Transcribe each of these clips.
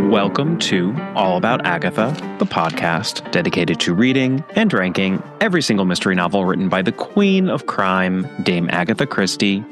Welcome to All About Agatha, the podcast dedicated to reading and ranking every single mystery novel written by the Queen of Crime, Dame Agatha Christie.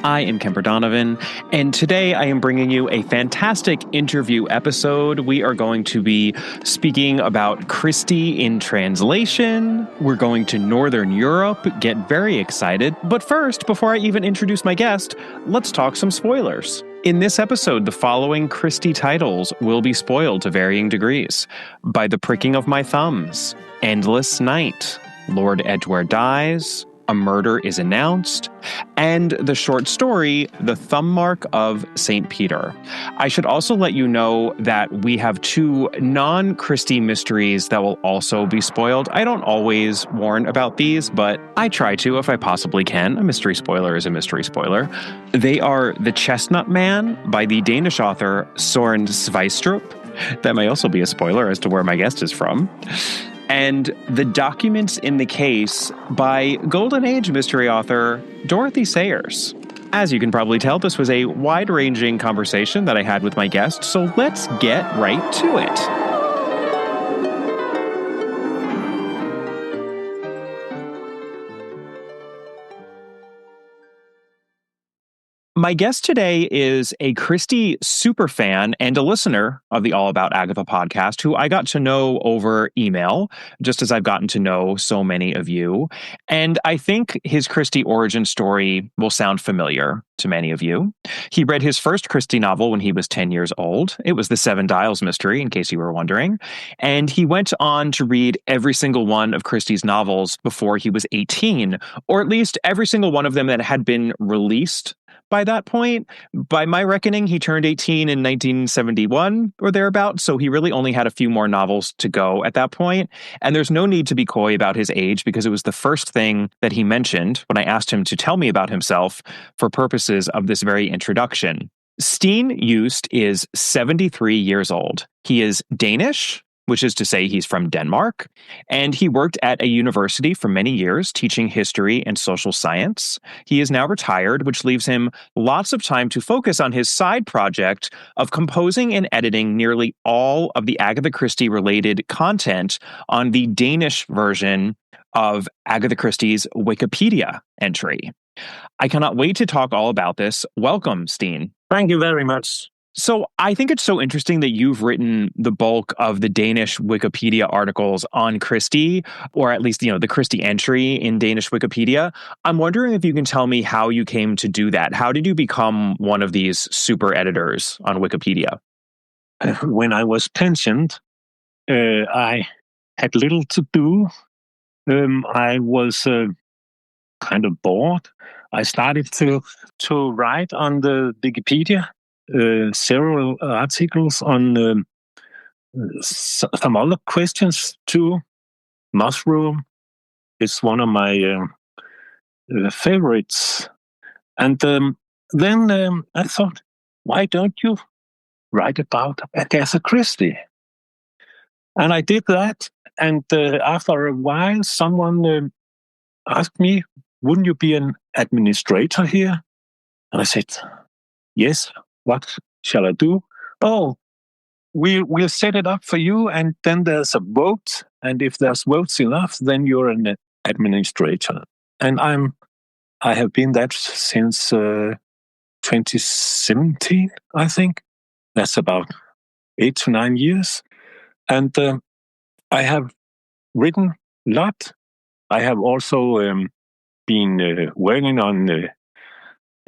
I am Kemper Donovan, and today I am bringing you a fantastic interview episode. We are going to be speaking about Christie in translation. We're going to Northern Europe, get very excited. But first, before I even introduce my guest, let's talk some spoilers. In this episode, the following Christie titles will be spoiled to varying degrees: By the Pricking of My Thumbs, Endless Night, Lord Edgware Dies, A Murder is Announced, and the short story, The Thumbmark of St. Peter. I should also let you know that we have two non-Christie mysteries that will also be spoiled. I don't always warn about these, but I try to if I possibly can. A mystery spoiler is a mystery spoiler. They are The Chestnut Man by the Danish author Søren Sveistrup. That may also be a spoiler as to where my guest is from. And The Documents in the Case by Golden Age mystery author Dorothy Sayers. As you can probably tell, this was a wide-ranging conversation that I had with my guest, so let's get right to it. My guest today is a Christie superfan and a listener of the All About Agatha podcast, who I got to know over email, just as I've gotten to know so many of you. And I think his Christie origin story will sound familiar to many of you. He read his first Christie novel when he was 10 years old. It was The Seven Dials Mystery, in case you were wondering. And he went on to read every single one of Christie's novels before he was 18, or at least every single one of them that had been released by that point. By my reckoning, he turned 18 in 1971 or thereabouts, so he really only had a few more novels to go at that point. And there's no need to be coy about his age, because it was the first thing that he mentioned when I asked him to tell me about himself for purposes of this very introduction. Steen Just is 73 years old. He is Danish, which is to say he's from Denmark, and he worked at a university for many years teaching history and social science. He is now retired, which leaves him lots of time to focus on his side project of composing and editing nearly all of the Agatha Christie-related content on the Danish version of Agatha Christie's Wikipedia entry. I cannot wait to talk all about this. Welcome, Steen. Thank you very much. So I think it's so interesting that you've written the bulk of the Danish Wikipedia articles on Christie, or at least, the Christie entry in Danish Wikipedia. I'm wondering if you can tell me how you came to do that. How did you become one of these super editors on Wikipedia? When I was pensioned, I had little to do. I was kind of bored. I started to write on the Wikipedia. Several articles on some other questions too. Mushroom is one of my favorites. And then I thought, why don't you write about Agatha Christie? And I did that. And after a while, someone asked me, wouldn't you be an administrator here? And I said, yes. What shall I do? Oh, we'll set it up for you, and then there's a vote. And if there's votes enough, then you're an administrator. And I have been that since 2017, I think. That's about 8 to 9 years. And I have written a lot. I have also been working on,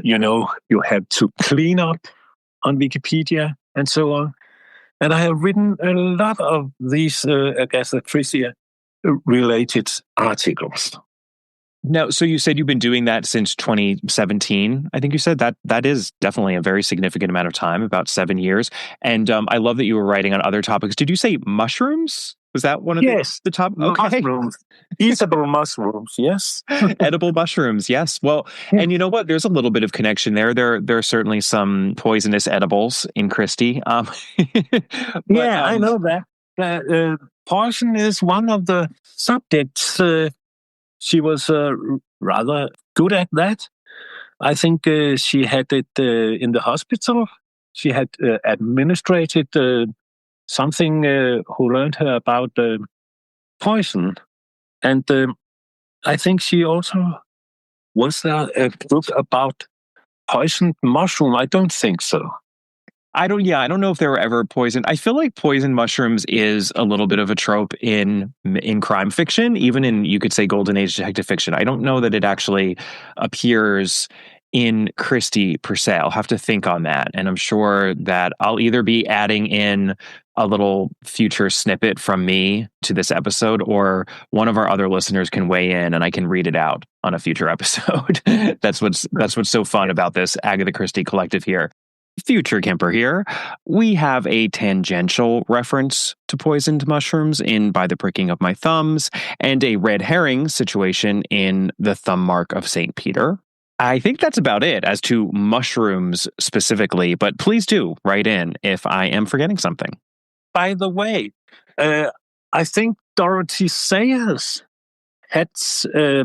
you have to clean up on Wikipedia and so on. And I have written a lot of these Agatha Christie-related articles. Now, so you said you've been doing that since 2017. I think you said that is definitely a very significant amount of time, about 7 years. And I love that you were writing on other topics. Did you say mushrooms? Was that one of the top? Okay. Mushrooms. Eatable mushrooms, yes. Edible mushrooms, yes. Well, and you know what? There's a little bit of connection there. There are certainly some poisonous edibles in Christie. I know that. Poison is one of the subjects. She was rather good at that. I think she had it in the hospital. She had administrated something who learned her about poison. And I think she also was there a book about poisoned mushroom. I don't think so. I don't know if they were ever poisoned. I feel like poisoned mushrooms is a little bit of a trope in crime fiction, even in, you could say, golden age detective fiction. I don't know that it actually appears in Christie per se. I'll have to think on that. And I'm sure that I'll either be adding in a little future snippet from me to this episode, or one of our other listeners can weigh in and I can read it out on a future episode. That's what's so fun about this Agatha Christie collective here. Future Kemper here. We have a tangential reference to poisoned mushrooms in By the Pricking of My Thumbs, and a red herring situation in The Thumbmark of St. Peter. I think that's about it as to mushrooms specifically, but please do write in if I am forgetting something. By the way, I think Dorothy Sayers had a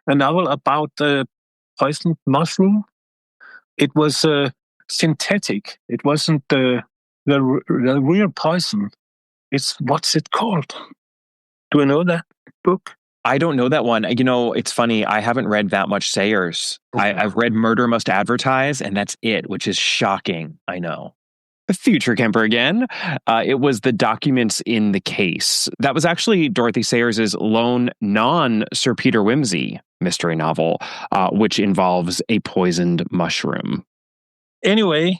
novel about the poisoned mushroom. It was synthetic. It wasn't the real poison. What's it called? Do you know that book? I don't know that one. You know, it's funny. I haven't read that much Sayers. I've read Murder Must Advertise, and that's it, which is shocking. I know. Future Kemper again. It was The Documents in the Case. That was actually Dorothy Sayers' lone non-Sir Peter Wimsey mystery novel, which involves a poisoned mushroom. Anyway,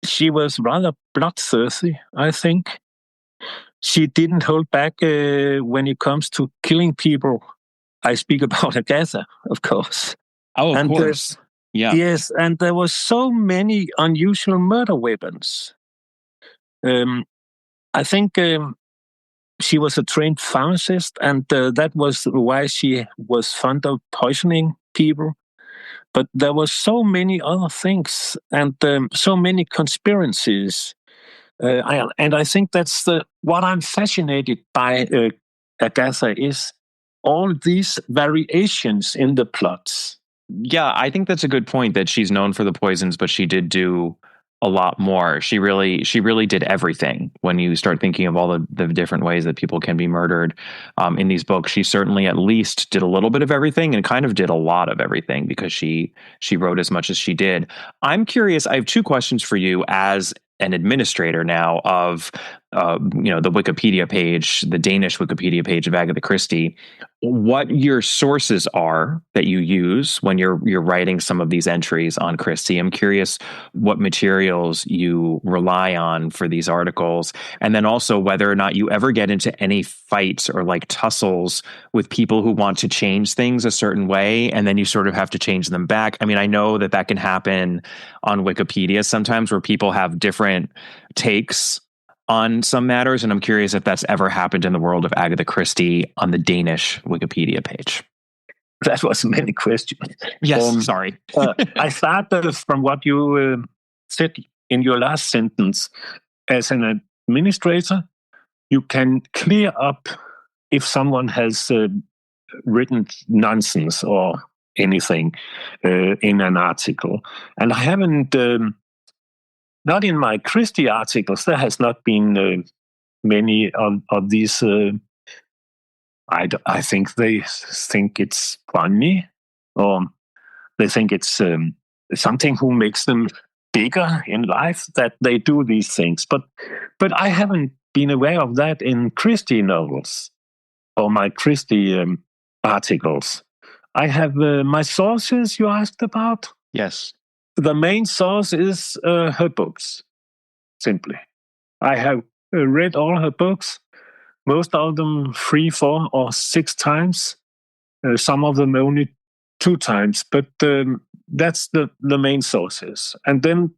she was rather bloodthirsty, I think. She didn't hold back when it comes to killing people. I speak about Agatha, of course. Oh, of course. Yeah. Yes, and there were so many unusual murder weapons. I think she was a trained pharmacist, and that was why she was fond of poisoning people. But there were so many other things, and so many conspiracies. And I think that's what I'm fascinated by Agatha is all these variations in the plots. Yeah, I think that's a good point, that she's known for the poisons, but she did do a lot more. She really did everything. When you start thinking of all the different ways that people can be murdered in these books, she certainly at least did a little bit of everything, and kind of did a lot of everything, because she wrote as much as she did. I'm curious. I have two questions for you as an administrator now of the Wikipedia page, the Danish Wikipedia page of Agatha Christie. What your sources are that you use when you're writing some of these entries on Christie. I'm curious what materials you rely on for these articles, and then also whether or not you ever get into any fights or like tussles with people who want to change things a certain way, and then you sort of have to change them back. I mean, I know that can happen on Wikipedia sometimes, where people have different takes on some matters, and I'm curious if that's ever happened in the world of Agatha Christie on the Danish Wikipedia page. That was many questions. Yes, sorry. I started from what you said in your last sentence. As an administrator, you can clear up if someone has written nonsense or anything in an article. And I haven't... not in my Christie articles. There has not been many of these. I think they think it's funny, or they think it's something who makes them bigger in life that they do these things. But I haven't been aware of that in Christie novels or my Christie articles. I have my sources you asked about. Yes. The main source is her books, simply. I have read all her books, most of them 3, 4, or 6 times, some of them only 2 times, but that's the main sources. And then,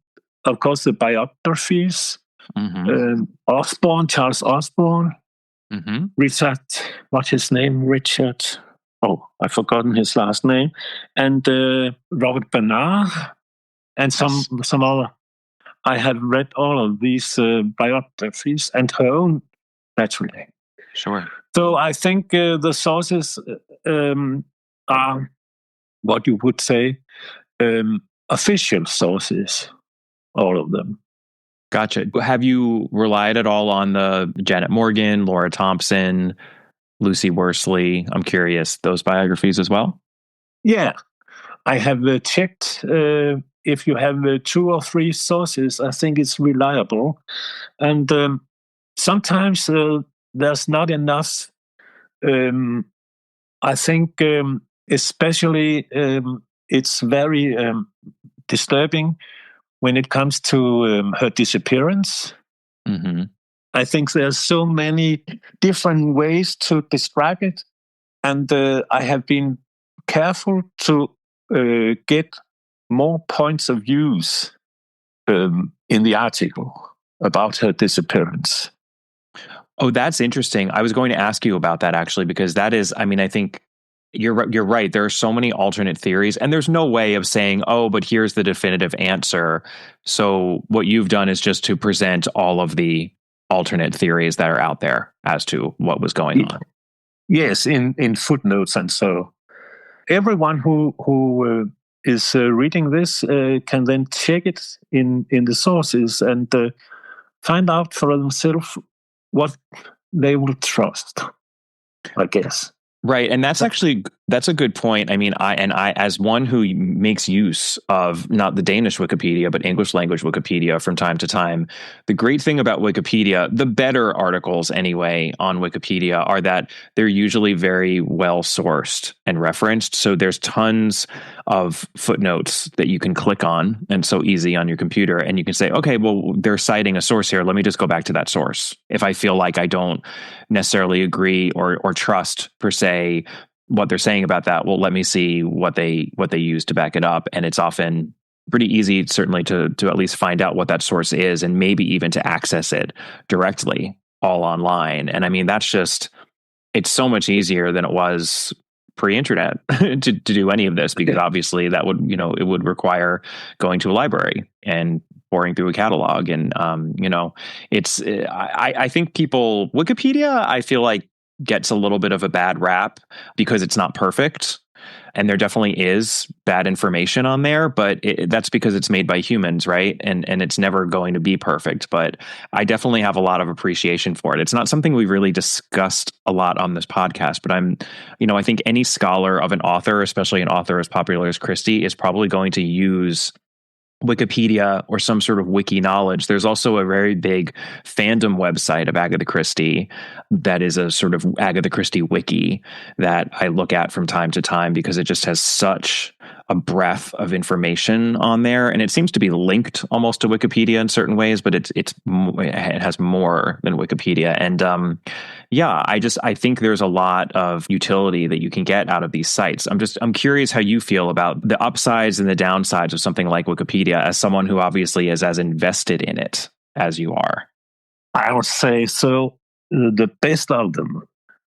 of course, the biographies, Charles Osborne, Richard, what's his name? Richard, I've forgotten his last name, and Robert Bernard. And some other. I have read all of these biographies, and her own, naturally. Sure. So I think the sources are what you would say official sources, all of them. Gotcha. Have you relied at all on the Janet Morgan, Laura Thompson, Lucy Worsley? I'm curious, those biographies as well? Yeah, I have checked. If you have 2 or 3 sources, I think it's reliable. And sometimes there's not enough. I think especially it's very disturbing when it comes to her disappearance. Mm-hmm. I think there's so many different ways to describe it. And I have been careful to get more points of views in the article about her disappearance. Oh, that's interesting. I was going to ask you about that actually, because that is, I mean, I think you're right. There are so many alternate theories, and there's no way of saying, oh, but here's the definitive answer. So what you've done is just to present all of the alternate theories that are out there as to what was going on. Yes, in footnotes and so. Everyone who is reading this can then check it in the sources and find out for themselves what they will trust, I guess. Right. And that's a good point. I mean, I, as one who makes use of not the Danish Wikipedia, but English language Wikipedia from time to time, the great thing about Wikipedia, the better articles anyway on Wikipedia, are that they're usually very well sourced and referenced. So there's tons of footnotes that you can click on, and so easy on your computer. And you can say, okay, well, they're citing a source here. Let me just go back to that source. If I feel like I don't necessarily agree or trust per se what they're saying about that, well, let me see what they use to back it up. And it's often pretty easy, certainly, to at least find out what that source is, and maybe even to access it directly all online. And I mean, it's so much easier than it was pre-internet to do any of this, because obviously that would, it would require going to a library and pouring through a catalog. And, I think Wikipedia, I feel like, gets a little bit of a bad rap because it's not perfect. And there definitely is bad information on there, but that's because it's made by humans, right? And it's never going to be perfect. But I definitely have a lot of appreciation for it. It's not something we've really discussed a lot on this podcast, but I think any scholar of an author, especially an author as popular as Christie, is probably going to use Wikipedia or some sort of wiki knowledge. There's also a very big fandom website of Agatha Christie that is a sort of Agatha Christie wiki that I look at from time to time, because it just has such a breadth of information on there, and it seems to be linked almost to Wikipedia in certain ways, but it has more than Wikipedia. And I think there's a lot of utility that you can get out of these sites. I'm curious how you feel about the upsides and the downsides of something like Wikipedia, as someone who obviously is as invested in it as you are. I would say so. The best of them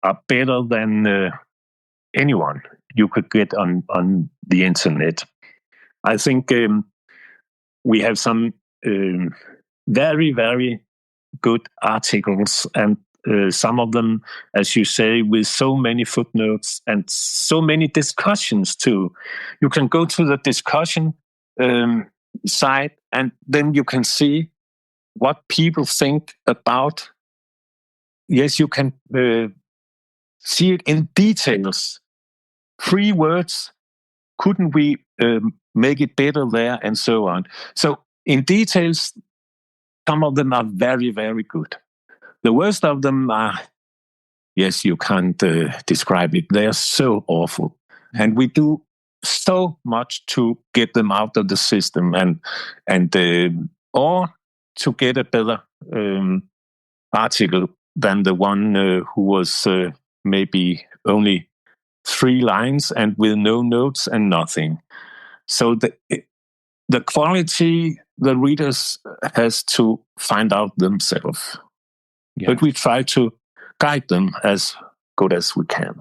are better than anyone you could get on the internet. I think we have some very, very good articles, and some of them, as you say, with so many footnotes and so many discussions too. You can go to the discussion site, and then you can see what people think about. Yes, you can see it in details. 3 words, couldn't we make it better there, and so on. So in details, some of them are very, very good. The worst of them are, yes, you can't describe it. They are so awful. And we do so much to get them out of the system and or to get a better article than the one who was maybe only 3 lines and with no notes and nothing. So the quality the readers has to find out themselves. Yeah. But we try to guide them as good as we can.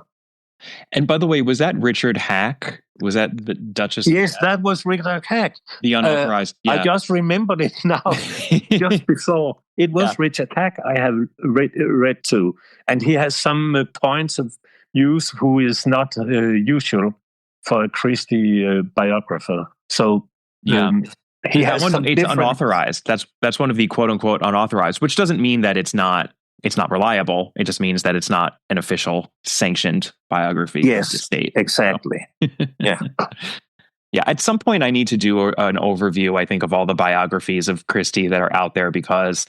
And by the way, was that Richard Hack? Was that the Duchess? Yes, that was Richard Hack. The unauthorized. I just remembered it now. Just before. It was Richard Hack I have read too. And he has some points of use who is not usual for a Christie biographer. So he has That one, some it's different. unauthorized. That's one of the quote unquote unauthorized, which doesn't mean that it's not reliable. It just means that it's not an official sanctioned biography of the state. Exactly. So. Yeah. Yeah, at some point I need to do an overview, I think, of all the biographies of Christie that are out there, because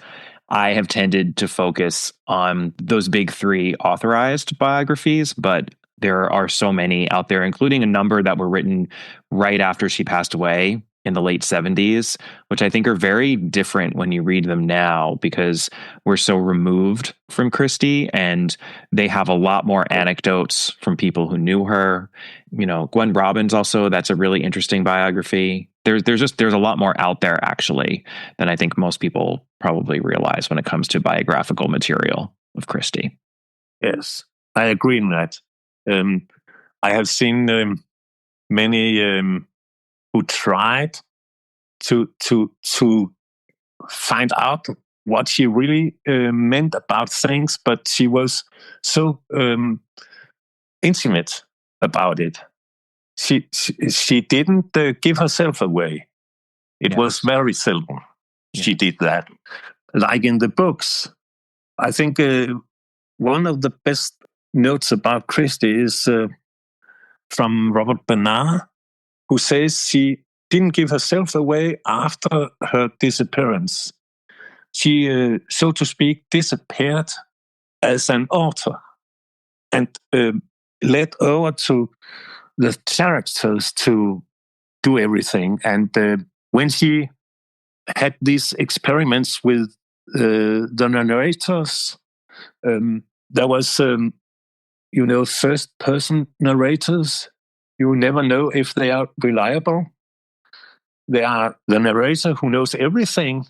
I have tended to focus on those big three authorized biographies, but there are so many out there, including a number that were written right after she passed away in the late 70s, which I think are very different when you read them now, because we're so removed from Christie, and they have a lot more anecdotes from people who knew her. You know, Gwen Robbins also, that's a really interesting biography. There's a lot more out there, actually, than I think most people probably realize when it comes to biographical material of Christie. Yes, I agree in that. I have seen many who tried to find out what she really meant about things, but she was so intimate about it. She didn't give herself away. It was very seldom she did that. Like in the books, I think one of the best notes about Christie is from Robert Bernard, who says she didn't give herself away after her disappearance. She, so to speak, disappeared as an author and led over to the characters to do everything. And when she had these experiments with the narrators, there was, first-person narrators. You never know if they are reliable. They are the narrator who knows everything,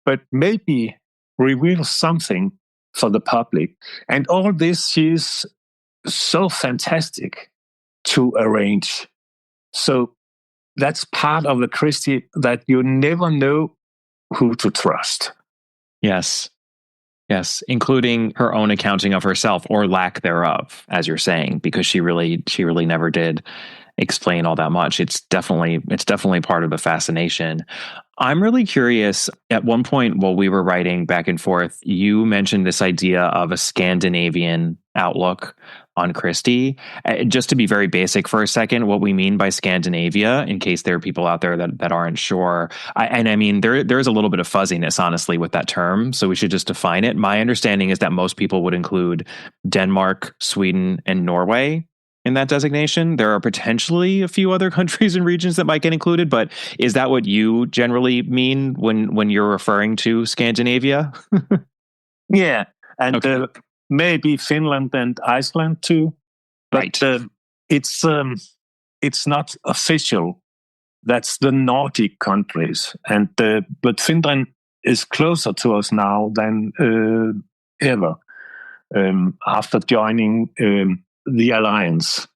but maybe reveals something for the public. And all this is so fantastic to arrange. So that's part of the Christie, that you never know who to trust. Yes, including her own accounting of herself, or lack thereof, as you're saying, because she really never did explain all that much. It's definitely part of the fascination. I'm really curious. At one point while we were writing back and forth, you mentioned this idea of a Scandinavian outlook on Christie. Just to be very basic for a second, what we mean by Scandinavia, in case there are people out there that aren't sure. I mean, there is a little bit of fuzziness, honestly, with that term, so we should just define it. My understanding is that most people would include Denmark, Sweden, and Norway in that designation. There are potentially a few other countries and regions that might get included, but is that what you generally mean when you're referring to Scandinavia? Yeah, and maybe Finland and Iceland too. But right. It's not official. That's the Nordic countries, and but Finland is closer to us now than ever after joining the alliance.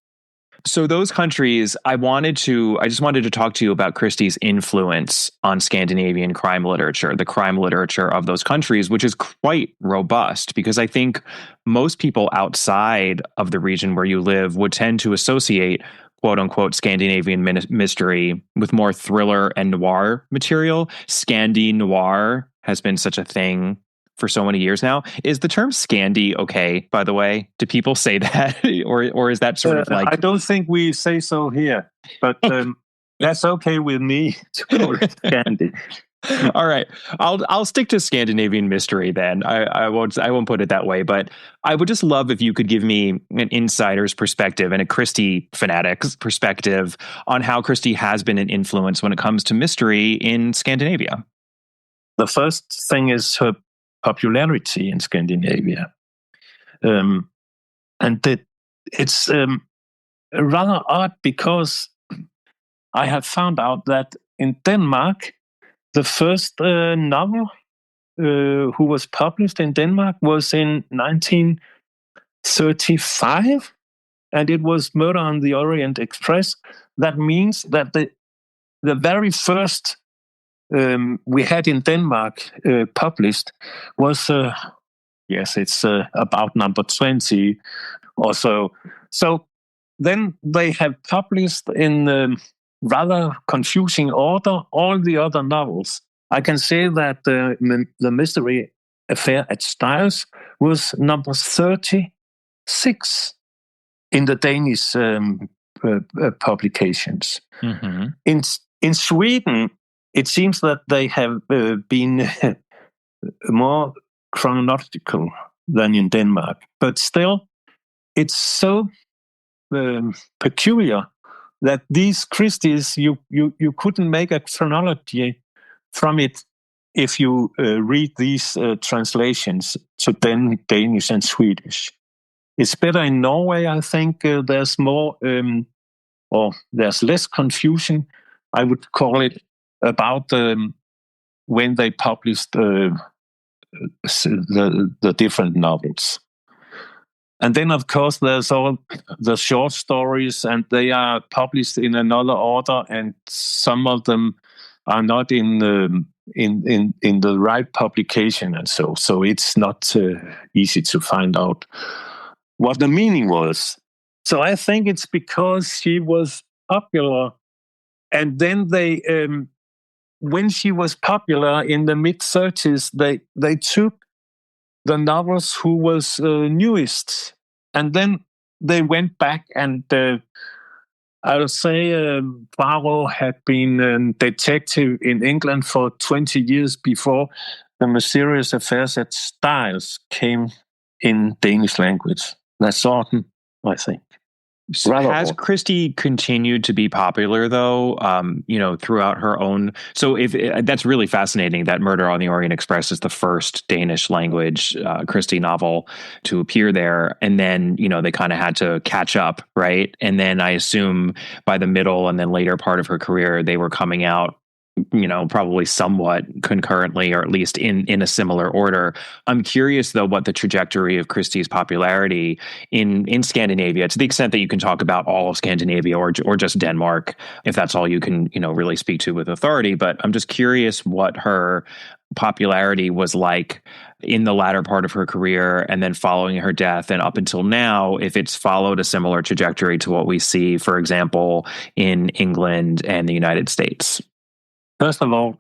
So those countries, I just wanted to talk to you about Christie's influence on Scandinavian crime literature, the crime literature of those countries, which is quite robust, because I think most people outside of the region where you live would tend to associate quote unquote Scandinavian mystery with more thriller and noir material. Scandi noir has been such a thing for so many years now. Is the term Scandi okay, by the way? Do people say that? or is that sort of like... I don't think we say so here, but that's okay with me to call it Scandi. All right. I'll stick to Scandinavian mystery then. I won't put it that way, but I would just love if you could give me an insider's perspective and a Christie fanatic's perspective on how Christie has been an influence when it comes to mystery in Scandinavia. The first thing is her popularity in Scandinavia. And it's rather odd, because I have found out that in Denmark, the first novel who was published in Denmark was in 1935, and it was Murder on the Orient Express. That means that the very first we had in Denmark published was, it's about number 20 or so. So then they have published in rather confusing order all the other novels. I can say that the mystery affair at Styles was number 36 in the Danish publications. Mm-hmm. In Sweden, it seems that they have been more chronological than in Denmark, but still, it's so peculiar that these Christies, you couldn't make a chronology from it if you read these translations to Danish and Swedish. It's better in Norway, I think. There's more, or there's less confusion, I would call it, about when they published the different novels. And then, of course, there's all the short stories, and they are published in another order, and some of them are not in the right publication, and so it's not easy to find out what the meaning was. So I think it's because she was popular, and then they, when she was popular in the mid-30s, they took the novels who was newest, and then they went back, and I'll say Poirot had been a detective in England for 20 years before the Mysterious Affairs at Styles came in Danish language. That's Autumn, I think. Has Christie continued to be popular, though, throughout her own? So if that's really fascinating that Murder on the Orient Express is the first Danish language Christie novel to appear there. And then, they kind of had to catch up, right? And then I assume by the middle and then later part of her career, they were coming out, probably somewhat concurrently, or at least in a similar order. I'm curious, though, what the trajectory of Christie's popularity in Scandinavia, to the extent that you can talk about all of Scandinavia or just Denmark, if that's all you can, really speak to with authority. But I'm just curious what her popularity was like in the latter part of her career and then following her death and up until now, if it's followed a similar trajectory to what we see, for example, in England and the United States. First of all,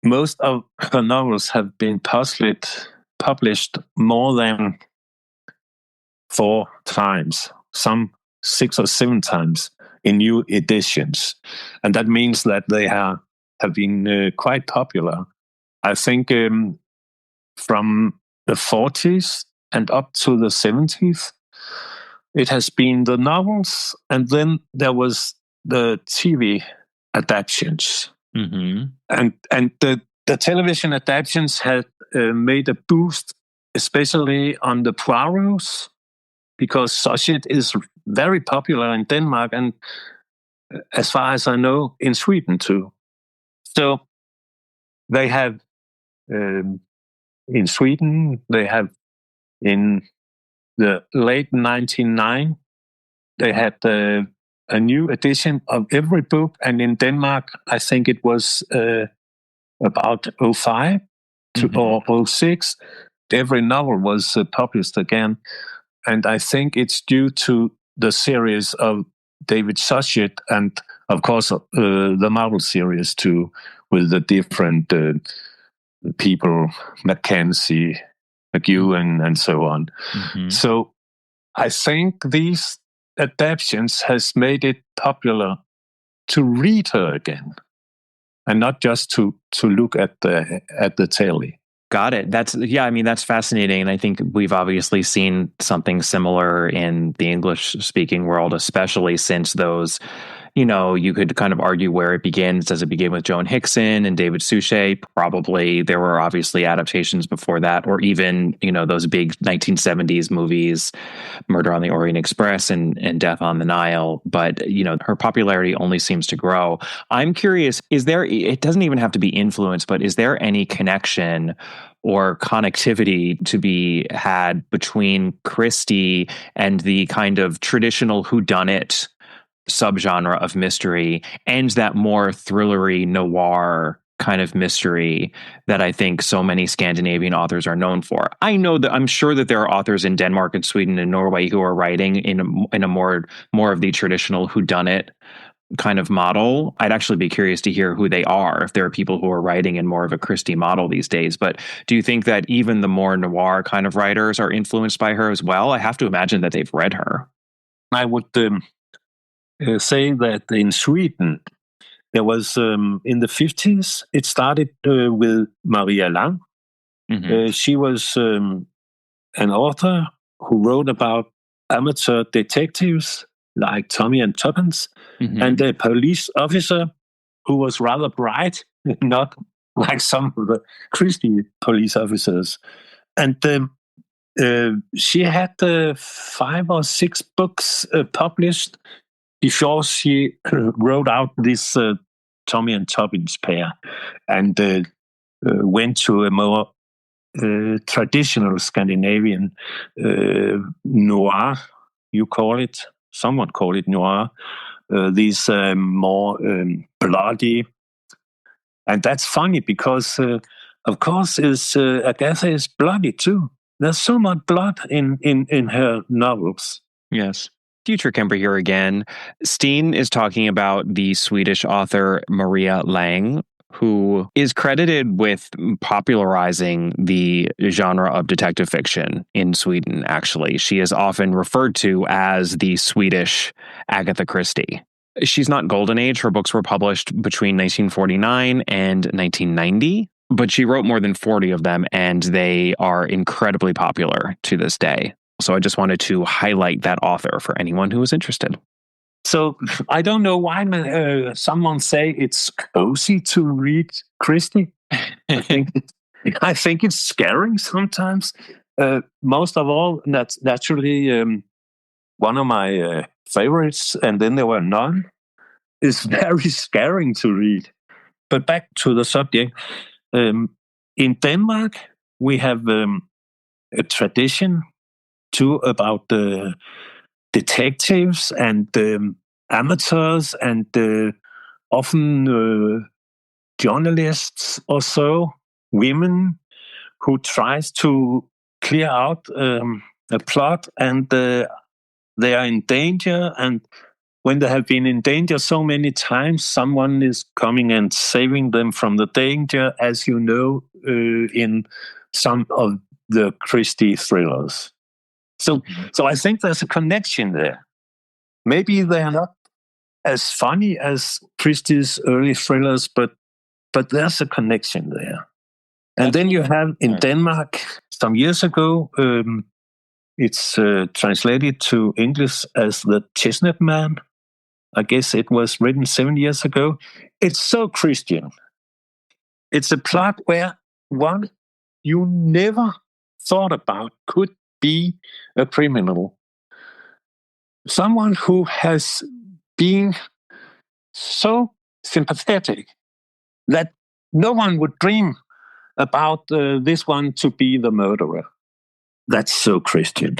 most of her novels have been published more than 4 times, some 6 or 7 times in new editions. And that means that they have been quite popular. I think from the 40s and up to the 70s, it has been the novels, and then there was the TV adaptations. Mm-hmm. And the television adaptations had made a boost, especially on the Poirots, because Societ is very popular in Denmark and, as far as I know, in Sweden too. So they have in Sweden, they have in the late 1999, they had a new edition of every book, and in Denmark, I think it was about 05 or 06, every novel was published again. And I think it's due to the series of David Societ and, of course, the Marvel series too, with the different people, Mackenzie, McEwen, and so on. Mm-hmm. So I think these adaptations has made it popular to read her again, and not just to look at the telly. Got it. That's fascinating. And I think we've obviously seen something similar in the English-speaking world, especially since those, you could kind of argue where it begins. Does it begin with Joan Hickson and David Suchet? Probably. There were obviously adaptations before that, or even, those big 1970s movies, Murder on the Orient Express and Death on the Nile. But, her popularity only seems to grow. I'm curious, it doesn't even have to be influence, but is there any connection or connectivity to be had between Christie and the kind of traditional whodunit subgenre of mystery and that more thrillery noir kind of mystery that I think so many Scandinavian authors are known for? I'm sure that there are authors in Denmark and Sweden and Norway who are writing in a more of the traditional whodunit kind of model. I'd actually be curious to hear who they are, if there are people who are writing in more of a Christie model these days. But do you think that even the more noir kind of writers are influenced by her as well? I have to imagine that they've read her. I would say that in Sweden, there was, in the 50s, it started with Maria Lang. Mm-hmm. She was an author who wrote about amateur detectives like Tommy and Tuppence, Mm-hmm. and a police officer who was rather bright, not like some of the Christie police officers. And she had 5 or 6 books published before she wrote out this Tommy and Tuppence pair, and went to a more traditional Scandinavian noir, you call it. Someone call it noir. These more bloody, and that's funny because, of course, Agatha is bloody too. There's so much blood in her novels. Yes. Future Kemper here again. Steen is talking about the Swedish author Maria Lang, who is credited with popularizing the genre of detective fiction in Sweden, actually. She is often referred to as the Swedish Agatha Christie. She's not golden age. Her books were published between 1949 and 1990, but she wrote more than 40 of them, and they are incredibly popular to this day. So I just wanted to highlight that author for anyone who is interested. So I don't know why someone say it's cozy to read Christie. I think it's scaring sometimes. Most of all, that's naturally one of my favorites, and then there were none. It's very scaring to read. But back to the subject. In Denmark, we have a tradition too about the detectives and amateurs and often journalists or so, women who tries to clear out a plot, and they are in danger, and when they have been in danger so many times, someone is coming and saving them from the danger, as you know, in some of the Christie thrillers. So I think there's a connection there. Maybe they are not as funny as Christie's early thrillers, but there's a connection there. And then you have in Denmark some years ago, it's translated to English as the Chestnut Man. I guess it was written 7 years ago. It's so Christian. It's a plot where one you never thought about could be a criminal. Someone who has been so sympathetic that no one would dream about this one to be the murderer. That's so Christian.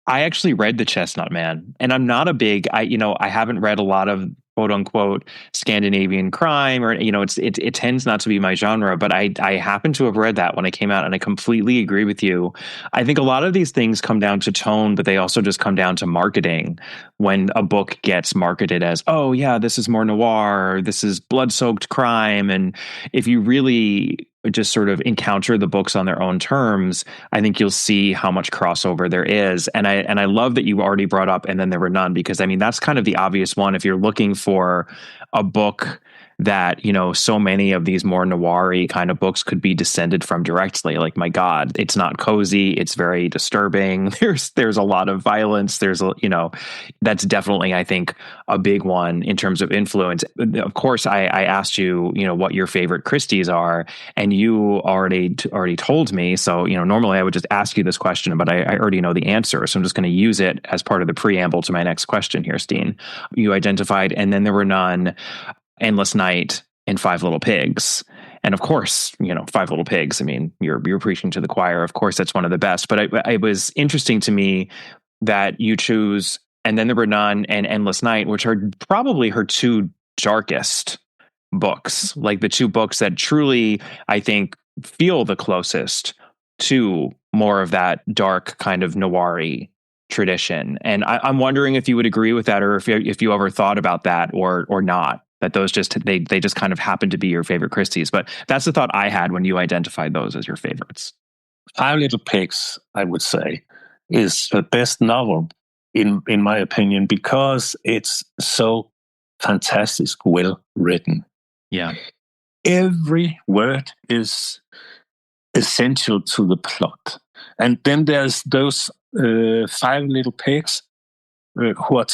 I actually read The Chestnut Man, and I'm not a big, I haven't read a lot of quote unquote Scandinavian crime, or, it tends not to be my genre, but I happen to have read that when it came out, and I completely agree with you. I think a lot of these things come down to tone, but they also just come down to marketing. When a book gets marketed as, oh yeah, this is more noir, this is blood-soaked crime, and if you really just sort of encounter the books on their own terms, I think you'll see how much crossover there is. And I love that you already brought up And Then There Were None, because I mean, that's kind of the obvious one. If you're looking for a book that, so many of these more noir-y kind of books could be descended from directly, like, my God, it's not cozy. It's very disturbing. There's a lot of violence. That's definitely, I think, a big one in terms of influence. Of course, I asked you, what your favorite Christies are, and you already told me. So, normally I would just ask you this question, but I already know the answer. So I'm just going to use it as part of the preamble to my next question here, Steen. You identified And Then There Were None, Endless Night, and Five Little Pigs. And of course, Five Little Pigs, I mean, you're preaching to the choir. Of course, that's one of the best. But it was interesting to me that you choose And Then There Were None and Endless Night, which are probably her two darkest books, like the two books that truly, I think, feel the closest to more of that dark kind of noir-y tradition. And I'm wondering if you would agree with that, or if you ever thought about that or not, that those they just kind of happen to be your favorite Christies. But that's the thought I had when you identified those as your favorites. Five Little Pigs, I would say, is the best novel in my opinion, because it's so fantastic, well written. Yeah. Every word is essential to the plot. And then there's those five little pigs who are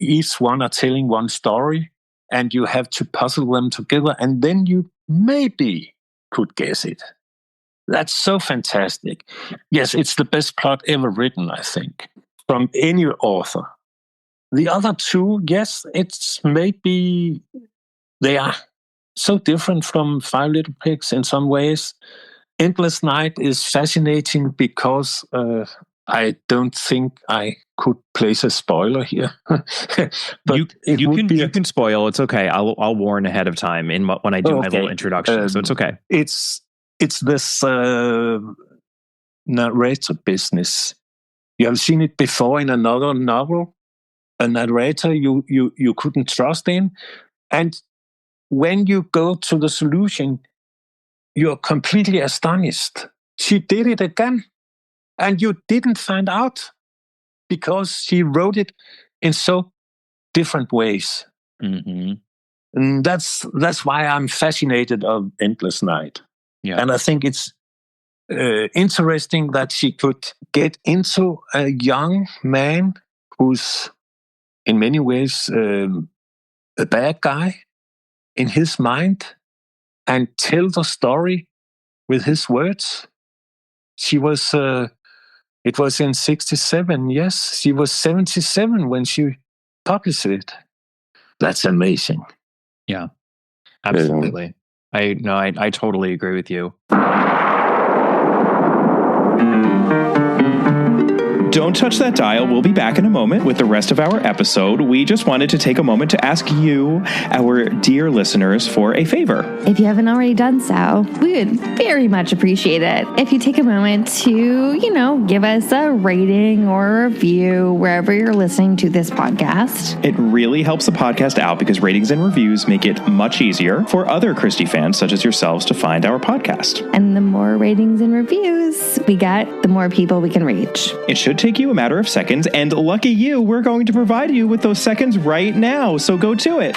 each one are telling one story, and you have to puzzle them together, and then you maybe could guess it. That's so fantastic. Yes, it's the best plot ever written, I think, from any author. The other two, yes, it's maybe they are so different from Five Little Pigs in some ways. Endless Night is fascinating because I don't think I could place a spoiler here. But you can spoil. It's okay. I'll warn ahead of time when I do my little introduction, so it's okay. It's this narrator business. You have seen it before in another novel. A narrator you couldn't trust in, and when you go to the solution, you're completely astonished. She did it again, and you didn't find out because she wrote it in so different ways. Mm-hmm. And that's why I'm fascinated of Endless Night. Yeah. And I think it's interesting that she could get into a young man who's in many ways a bad guy in his mind, and tell the story with his words. She was, it was in 1967, yes. She was 77 when she published it. That's amazing. Yeah, absolutely. I totally agree with you. Don't touch that dial. We'll be back in a moment with the rest of our episode. We just wanted to take a moment to ask you, our dear listeners, for a favor. If you haven't already done so, we would very much appreciate it if you take a moment to, give us a rating or a review wherever you're listening to this podcast. It really helps the podcast out because ratings and reviews make it much easier for other Christie fans such as yourselves to find our podcast. And the more ratings and reviews we get, the more people we can reach. It should take you a matter of seconds, and lucky you, we're going to provide you with those seconds right now, so go to it.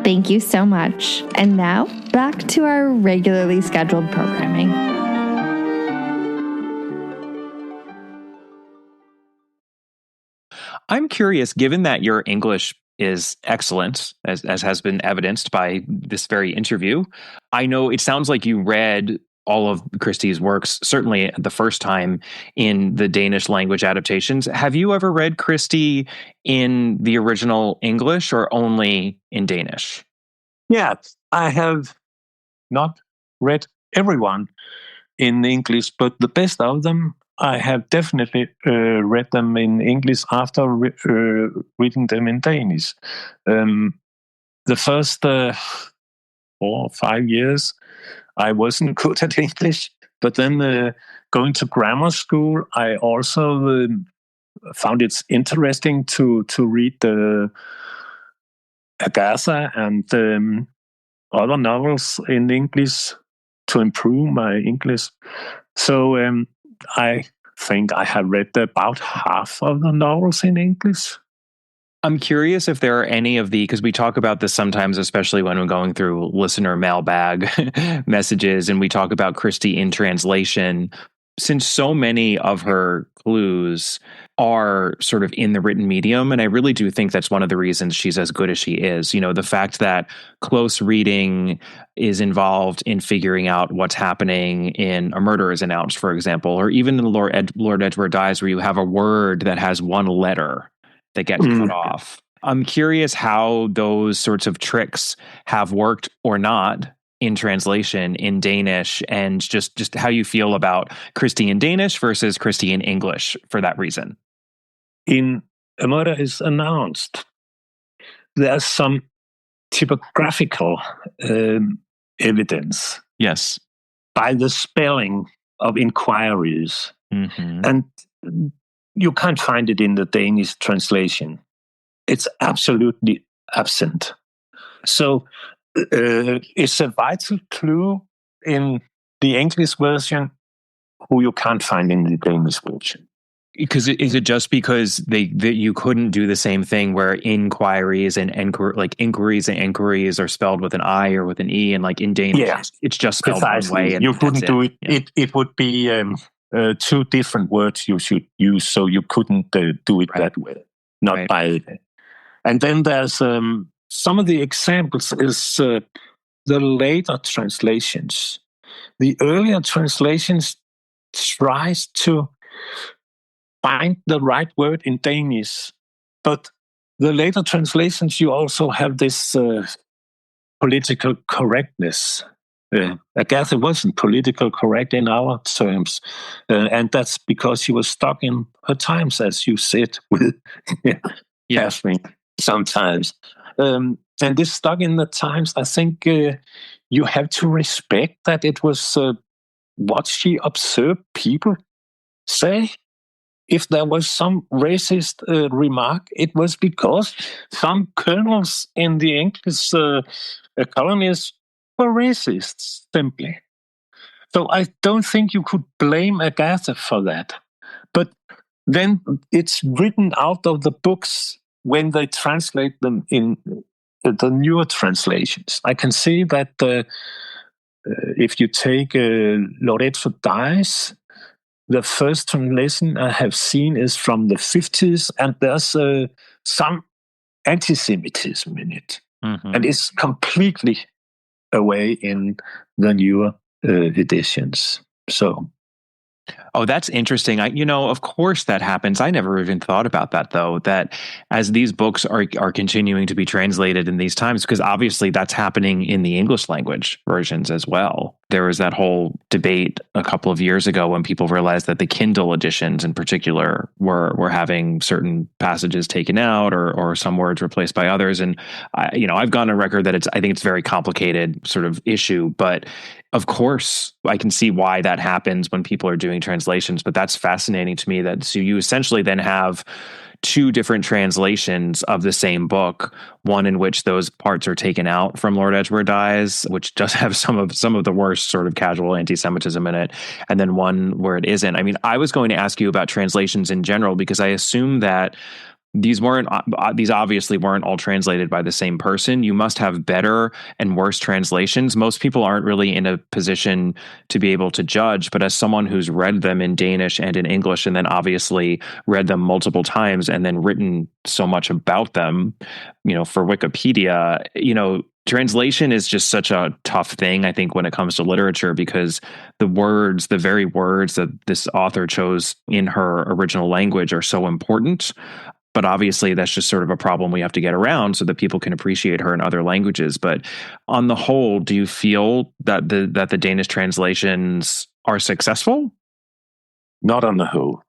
Thank you so much. And now, back to our regularly scheduled programming. I'm curious, given that your English is excellent, as has been evidenced by this very interview. I know it sounds like you read all of Christie's works, certainly the first time in the Danish language adaptations. Have you ever read Christie in the original English or only in Danish? Yeah, I have not read everyone in English, but the best of them, I have definitely read them in English after reading them in Danish. The first 4 or 5 years, I wasn't good at English, but then going to grammar school, I also found it interesting to read the Agatha and other novels in English to improve my English. So I think I have read about half of the novels in English. I'm curious if there are any of because we talk about this sometimes, especially when we're going through listener mailbag messages, and we talk about Christie in translation. Since so many of her clues are sort of in the written medium, and I really do think that's one of the reasons she's as good as she is. The fact that close reading is involved in figuring out what's happening in A Murder is Announced, for example, or even in Lord Edgware Dies, where you have a word that has one letter that gets cut off. I'm curious how those sorts of tricks have worked or not in translation in Danish, and just how you feel about Christie in Danish versus Christie in English for that reason. In A Murder is Announced, there's some typographical evidence. Yes. By the spelling of inquiries. Mm-hmm. And you can't find it in the Danish translation. It's absolutely absent. So it's a vital clue in the English version who you can't find in the Danish version. Because is it just because that you couldn't do the same thing where inquiries and inquiries and inquiries are spelled with an I or with an E, and like in Danish, it's just spelled precisely one way, and you couldn't do it. Yeah. It would be two different words you should use, so you couldn't do it that way. Not by. And then there's some of the examples is the later translations. The earlier translations tries to find the right word in Danish, but the later translations, you also have this political correctness. Agatha wasn't political correct in our terms, and that's because she was stuck in her times, as you said, with Catherine sometimes. And this stuck in the times, I think you have to respect that it was what she observed people say. If there was some racist remark, it was because some colonels in the English colonies were racists, simply. So I don't think you could blame Agatha for that. But then it's written out of the books when they translate them in the newer translations. I can see that if you take Edgware Dies, the first translation I have seen is from the 50s, and there's some anti-Semitism in it. Mm-hmm. And it's completely away in the newer editions. So. Oh, that's interesting. Of course that happens. I never even thought about that, though, that as these books are continuing to be translated in these times, because obviously that's happening in the English language versions as well. There was that whole debate a couple of years ago when people realized that the Kindle editions in particular were having certain passages taken out or some words replaced by others. And, I've gone on record that I think it's a very complicated sort of issue, but of course, I can see why that happens when people are doing translations, but that's fascinating to me that so you essentially then have two different translations of the same book, one in which those parts are taken out from Lord Edgware Dies, which does have some of the worst sort of casual anti-Semitism in it, and then one where it isn't. I mean, I was going to ask you about translations in general because I assume that these obviously weren't all translated by the same person. You must have better and worse translations. Most people aren't really in a position to be able to judge, but as someone who's read them in Danish and in English, and then obviously read them multiple times and then written so much about them, for Wikipedia, translation is just such a tough thing, I think, when it comes to literature, because the very words that this author chose in her original language are so important. But obviously, that's just sort of a problem we have to get around so that people can appreciate her in other languages. But on the whole, do you feel that the Danish translations are successful? Not on the whole.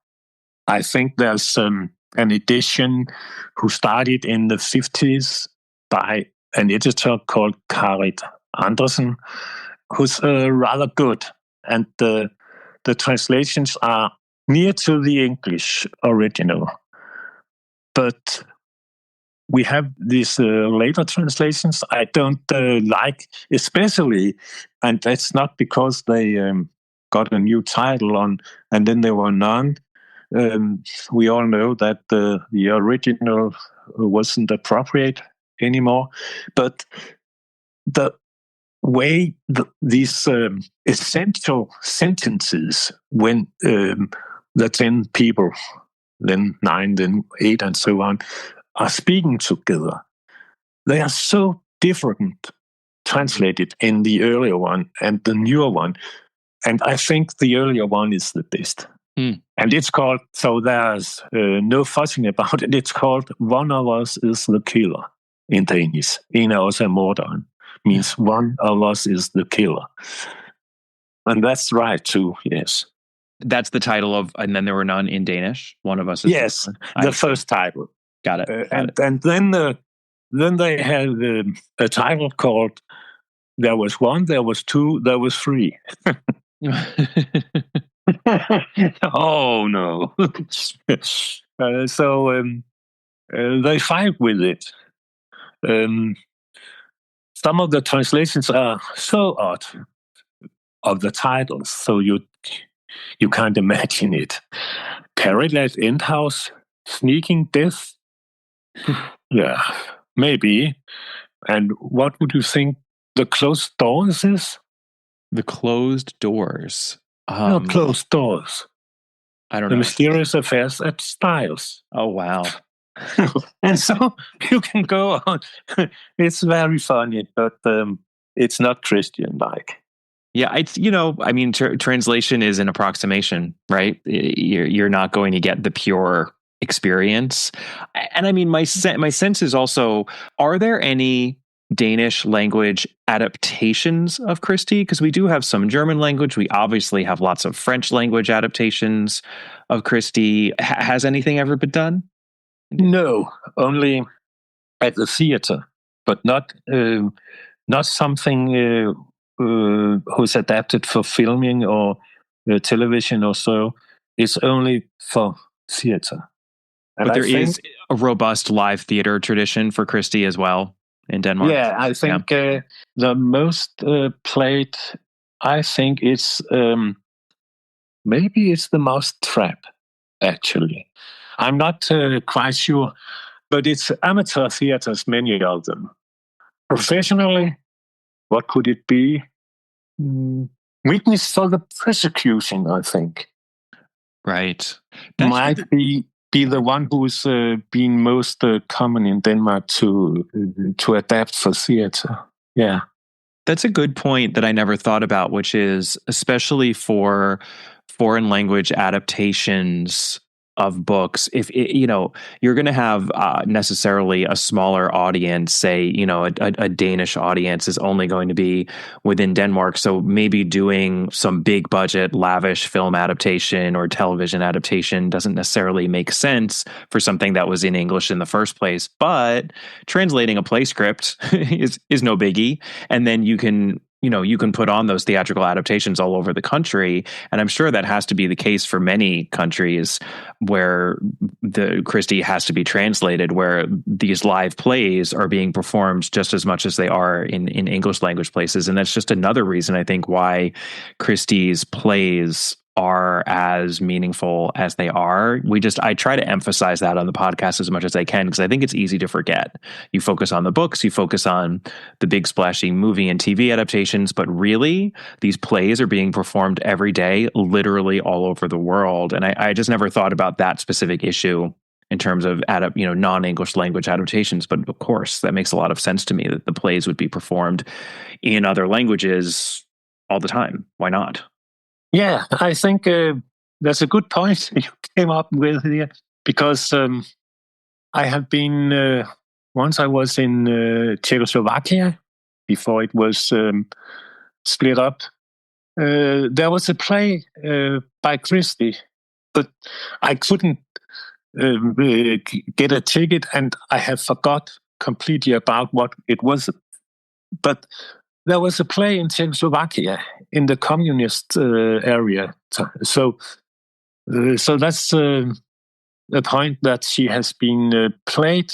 I think there's an edition who started in the 50s by an editor called Karit Andersen, who's rather good. And the translations are near to the English original. But we have these later translations I don't like, especially, and that's not because they got a new title on and then there were none. We all know that the original wasn't appropriate anymore. But the way these essential sentences, when the 10 people, then 9, then 8, and so on, are speaking together, they are so different translated in the earlier one and the newer one. And I think the earlier one is the best. And it's called, so there's no fussing about it, it's called One of Us is the Killer in Danish. En af os er morderen means one of us is the killer. And that's right too, yes. That's the title of, and then there were none in Danish. One of us is the first title. Got it. And then then they had a title called "There Was One, There Was Two, There Was Three." Oh no! They fight with it. Some of the translations are so odd of the titles, so you can't imagine it. Carrot End House, Sneaking Death. Yeah, maybe. And what would you think the closed doors is? The closed doors. No, closed doors. I don't The know. Mysterious Affairs at Styles. Oh, wow. And so you can go on. It's very funny, but it's not Christian-like. Yeah, it's, I mean, translation is an approximation, right? You're not going to get the pure experience. And I mean, my sense is also, are there any Danish language adaptations of Christie? Because we do have some German language. We obviously have lots of French language adaptations of Christie. Has anything ever been done? No, only at the theater, but not something who's adapted for filming or television or so. It's only for theater. But there is a robust live theater tradition for Christie as well in Denmark. Yeah, I think the most played, I think it's maybe it's the Mouse Trap, actually. I'm not quite sure, but it's amateur theaters, many of them. Professionally, what could it be? Witness for the Persecution, I think. Right. Might be the one who's been most common in Denmark to adapt for theater. Yeah. That's a good point that I never thought about, which is especially for foreign language adaptations of books, if you're going to have necessarily a smaller audience, say, a Danish audience is only going to be within Denmark. So maybe doing some big budget, lavish film adaptation or television adaptation doesn't necessarily make sense for something that was in English in the first place. But translating a play script is no biggie. And then you can put on those theatrical adaptations all over the country. And I'm sure that has to be the case for many countries where the Christie has to be translated, where these live plays are being performed just as much as they are in English language places. And that's just another reason, I think, why Christie's plays are as meaningful as they are. I try to emphasize that on the podcast as much as I can, because I think it's easy to forget. You focus on the books, you focus on the big splashy movie and TV adaptations, but really these plays are being performed every day, literally all over the world. And I just never thought about that specific issue in terms of non-English language adaptations. But of course, that makes a lot of sense to me that the plays would be performed in other languages all the time. Why not? Yeah, I think that's a good point you came up with here, because I have been, once I was in Czechoslovakia, before it was split up, there was a play by Christie, but I couldn't get a ticket, and I have forgot completely about what it was. But there was a play in Czechoslovakia in the communist area. So that's the point, that she has been played,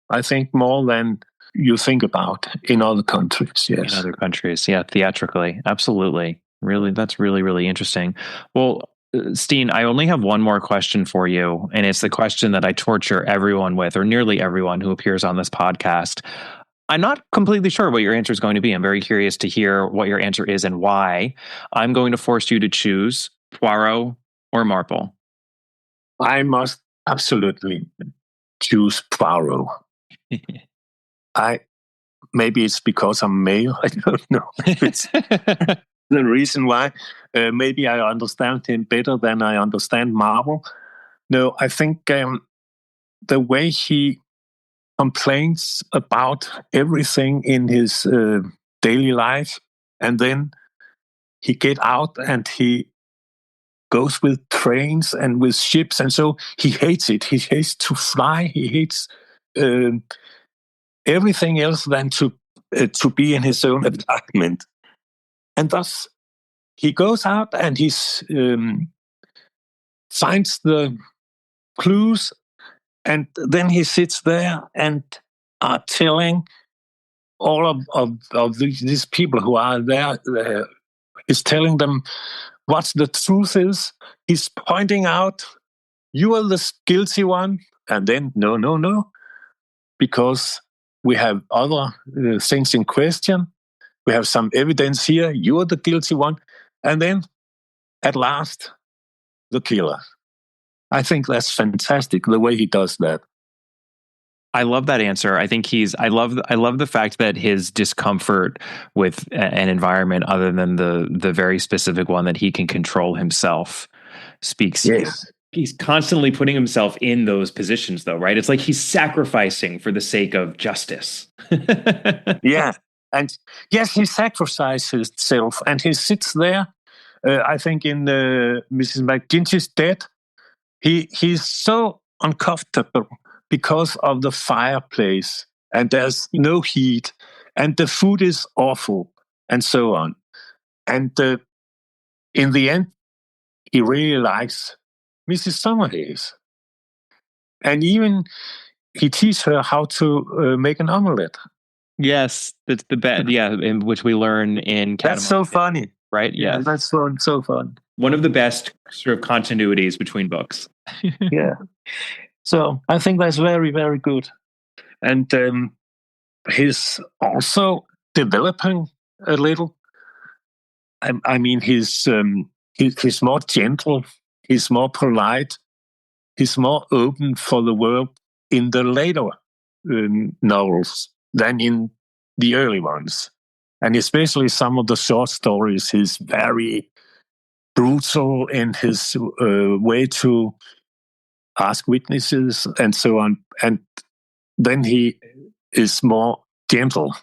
I think, more than you think about in other countries. Yes. In other countries, yeah, theatrically. Absolutely. Really, that's really, really interesting. Well, Steen, I only have one more question for you, and it's the question that I torture everyone with, or nearly everyone who appears on this podcast. I'm not completely sure what your answer is going to be. I'm very curious to hear what your answer is and why. I'm going to force you to choose Poirot or Marple. I must absolutely choose Poirot. Maybe it's because I'm male. I don't know. It's the reason why. Maybe I understand him better than I understand Marple. No, I think the way he complains about everything in his daily life, and then he get out and he goes with trains and with ships, and so he hates it. He hates to fly. He hates everything else than to be in his own apartment. And thus, he goes out and he finds the clues, and then he sits there and are telling all of these people who are there, is telling them what the truth is. He's pointing out, you are the guilty one, and then no, because we have other things in question. We have some evidence here. You are the guilty one. And then, at last, the killer. I think that's fantastic, the way he does that. I love that answer. I think I love the fact that his discomfort with an environment other than the very specific one that he can control himself speaks. Yes. He's constantly putting himself in those positions, though, right? It's like he's sacrificing for the sake of justice. Yeah. And yes, he sacrifices himself, and he sits there. I think in Mrs. McGinty's death, he's so uncomfortable because of the fireplace, and there's no heat, and the food is awful, and so on. And in the end, he really likes Mrs. Summerhays. And even he teaches her how to make an omelette. Yes, that's the best. Yeah, in which we learn in That's so funny. Right? Yeah, that's so fun. One of the best sort of continuities between books. Yeah. So I think that's very, very good. And he's also developing a little. I mean, he's more gentle. He's more polite. He's more open for the world in the later novels than in the early ones. And especially some of the short stories, he's very brutal in his way to ask witnesses and so on. And then he is more gentle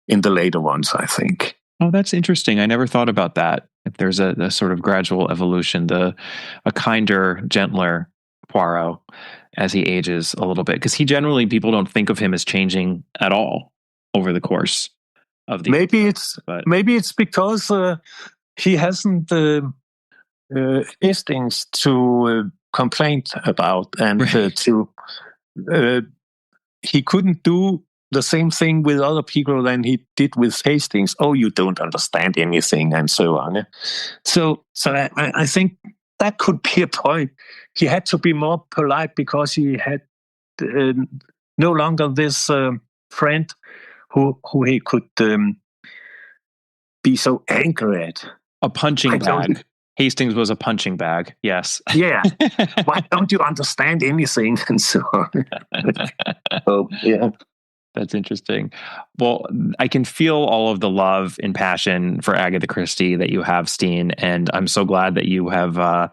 in the later ones, I think. Oh, that's interesting. I never thought about that. If there's a sort of gradual evolution, a kinder, gentler Poirot as he ages a little bit, because people don't think of him as changing at all over the course of the maybe it's because he hasn't Hastings to complain about, and he couldn't do the same thing with other people than he did with Hastings. Oh, you don't understand anything, and so on. Yeah? So I think that could be a point. He had to be more polite because he had no longer this friend who he could be so angry at. A punching bag. Hastings was a punching bag. Yes. Yeah. Why don't you understand anything, and so on? Oh, yeah. That's interesting. Well, I can feel all of the love and passion for Agatha Christie that you have, Steen, and I'm so glad that you have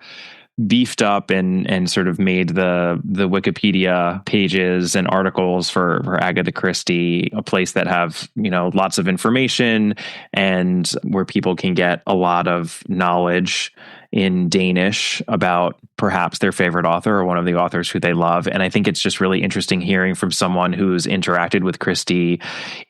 beefed up and sort of made the Wikipedia pages and articles for Agatha Christie a place that have, lots of information and where people can get a lot of knowledge in Danish about perhaps their favorite author or one of the authors who they love. And I think it's just really interesting hearing from someone who's interacted with Christie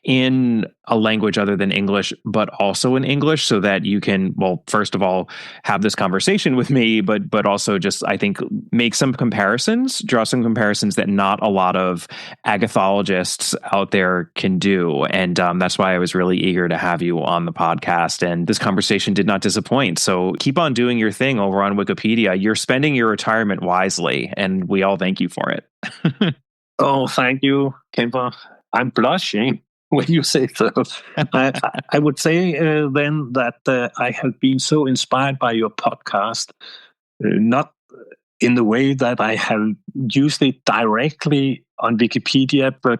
in a language other than English, but also in English, so that you can, well, first of all, have this conversation with me, but also just, I think, make some comparisons, draw some comparisons that not a lot of agathologists out there can do. And that's why I was really eager to have you on the podcast. And this conversation did not disappoint. So keep on doing your thing over on Wikipedia. You're spending your retirement wisely, and we all thank you for it. Oh, thank you, Kemper. I'm blushing when you say so. I would say then that I have been so inspired by your podcast, not in the way that I have used it directly on Wikipedia, but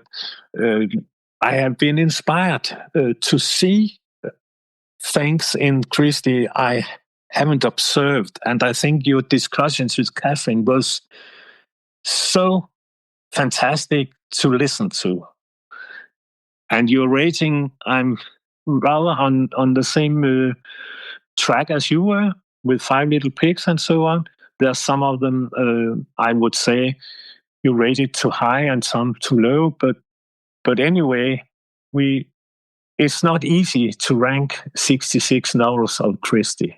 I have been inspired to see things in Christie I haven't observed. And I think your discussions with Catherine was so fantastic to listen to. And your rating, I'm rather on the same track as you were, with 5 Little Pigs and so on. There's some of them I would say you rated too high and some too low, but But anyway, it's not easy to rank 66 novels of Christie.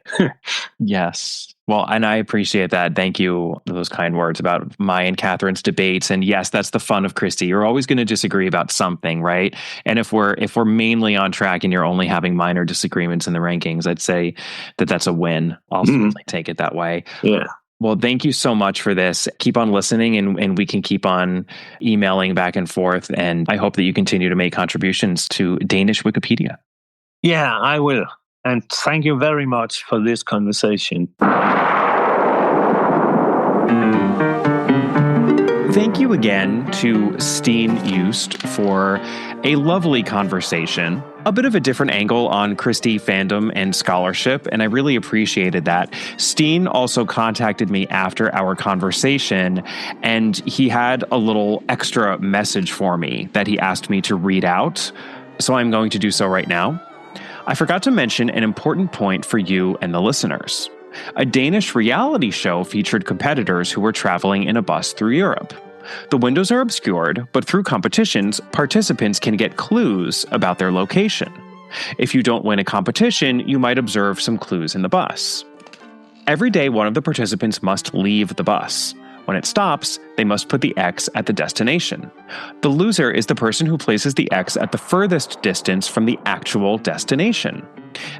Yes. Well, and I appreciate that. Thank you for those kind words about my and Catherine's debates. And yes, that's the fun of Christie. You're always going to disagree about something, right? And if we're mainly on track and you're only having minor disagreements in the rankings, I'd say that that's a win. I'll certainly take it that way. Yeah. Well, thank you so much for this. Keep on listening and we can keep on emailing back and forth. And I hope that you continue to make contributions to Danish Wikipedia. Yeah, I will. And thank you very much for this conversation. Thank you again to Steen Just for a lovely conversation, a bit of a different angle on Christie fandom and scholarship, and I really appreciated that. Steen also contacted me after our conversation, and he had a little extra message for me that he asked me to read out, so I'm going to do so right now. I forgot to mention an important point for you and the listeners. A Danish reality show featured competitors who were traveling in a bus through Europe. The windows are obscured, but through competitions, participants can get clues about their location. If you don't win a competition, you might observe some clues in the bus. Every day, one of the participants must leave the bus. When it stops, they must put the X at the destination. The loser is the person who places the X at the furthest distance from the actual destination.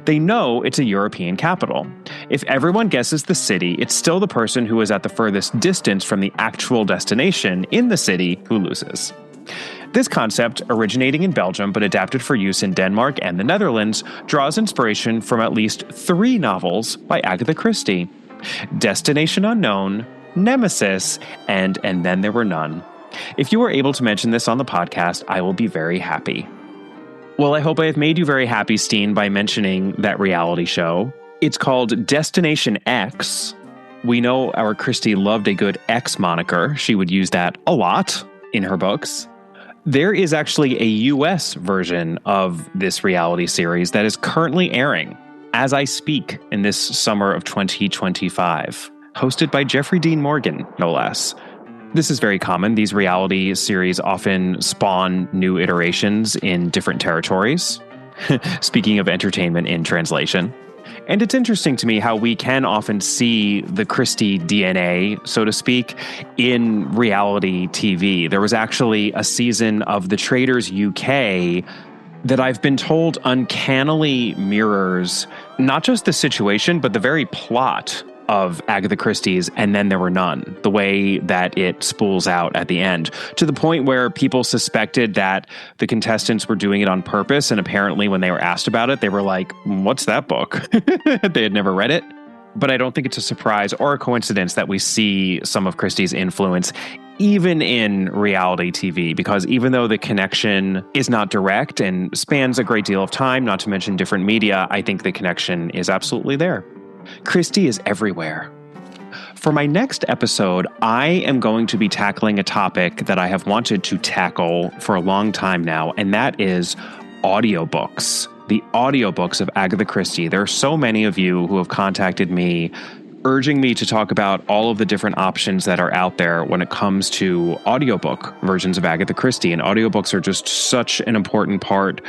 They know it's a European capital. If everyone guesses the city, it's still the person who is at the furthest distance from the actual destination in the city who loses. This concept, originating in Belgium but adapted for use in Denmark and the Netherlands, draws inspiration from at least 3 novels by Agatha Christie: Destination Unknown, Nemesis, and Then There Were None. If you are able to mention this on the podcast, I will be very happy. Well, I hope I have made you very happy, Steen, by mentioning that reality show. It's called Destination X. We know our Christie loved a good X moniker. She would use that a lot in her books. There is actually a US version of this reality series that is currently airing as I speak in this summer of 2025. Hosted by Jeffrey Dean Morgan, no less. This is very common. These reality series often spawn new iterations in different territories. Speaking of entertainment in translation. And it's interesting to me how we can often see the Christie DNA, so to speak, in reality TV. There was actually a season of The Traitors UK that I've been told uncannily mirrors not just the situation, but the very plot of Agatha Christie's And Then There Were None, the way that it spools out at the end, to the point where people suspected that the contestants were doing it on purpose, and apparently when they were asked about it, they were like, what's that book? They had never read it. But I don't think it's a surprise or a coincidence that we see some of Christie's influence even in reality TV, because even though the connection is not direct and spans a great deal of time, not to mention different media, I think the connection is absolutely there. Christie is everywhere. For my next episode, I am going to be tackling a topic that I have wanted to tackle for a long time now, and that is audiobooks. The audiobooks of Agatha Christie. There are so many of you who have contacted me urging me to talk about all of the different options that are out there when it comes to audiobook versions of Agatha Christie. And audiobooks are just such an important part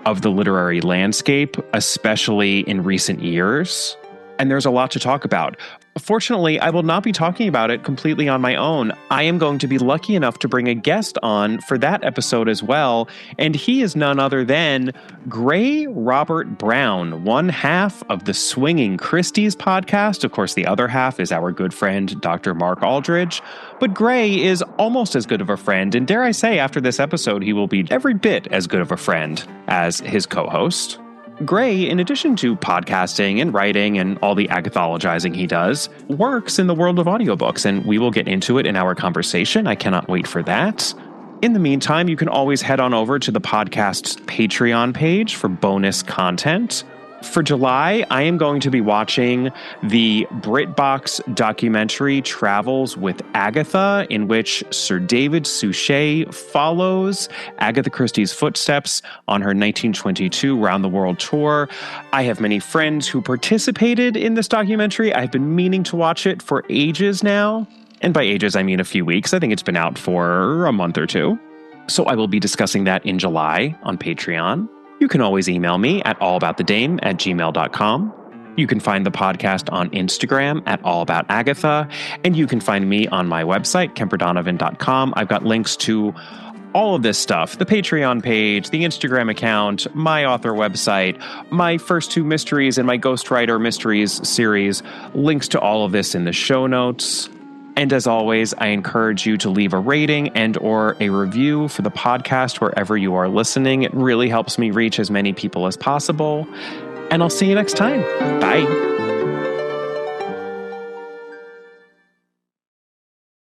of the literary landscape, especially in recent years. And there's a lot to talk about. Fortunately, I will not be talking about it completely on my own. I am going to be lucky enough to bring a guest on for that episode as well, and he is none other than Gray Robert Brown, one half of the Swinging Christies podcast. Of course, the other half is our good friend, Dr. Mark Aldridge. But Gray is almost as good of a friend, and dare I say, after this episode, he will be every bit as good of a friend as his co-host. Gray, in addition to podcasting and writing and all the agathologizing he does, works in the world of audiobooks, and we will get into it in our conversation. I cannot wait for that. In the meantime, you can always head on over to the podcast's Patreon page for bonus content. For July, I am going to be watching the BritBox documentary Travels with Agatha, in which Sir David Suchet follows Agatha Christie's footsteps on her 1922 round-the-world tour. I have many friends who participated in this documentary. I've been meaning to watch it for ages now. And by ages, I mean a few weeks. I think it's been out for a month or two. So I will be discussing that in July on Patreon. You can always email me at allaboutthedame@gmail.com. You can find the podcast on Instagram at allaboutagatha, and you can find me on my website, kemperdonovan.com. I've got links to all of this stuff, the Patreon page, the Instagram account, my author website, my first 2 mysteries and my Ghostwriter Mysteries series, links to all of this in the show notes. And as always, I encourage you to leave a rating and or a review for the podcast wherever you are listening. It really helps me reach as many people as possible. And I'll see you next time. Bye.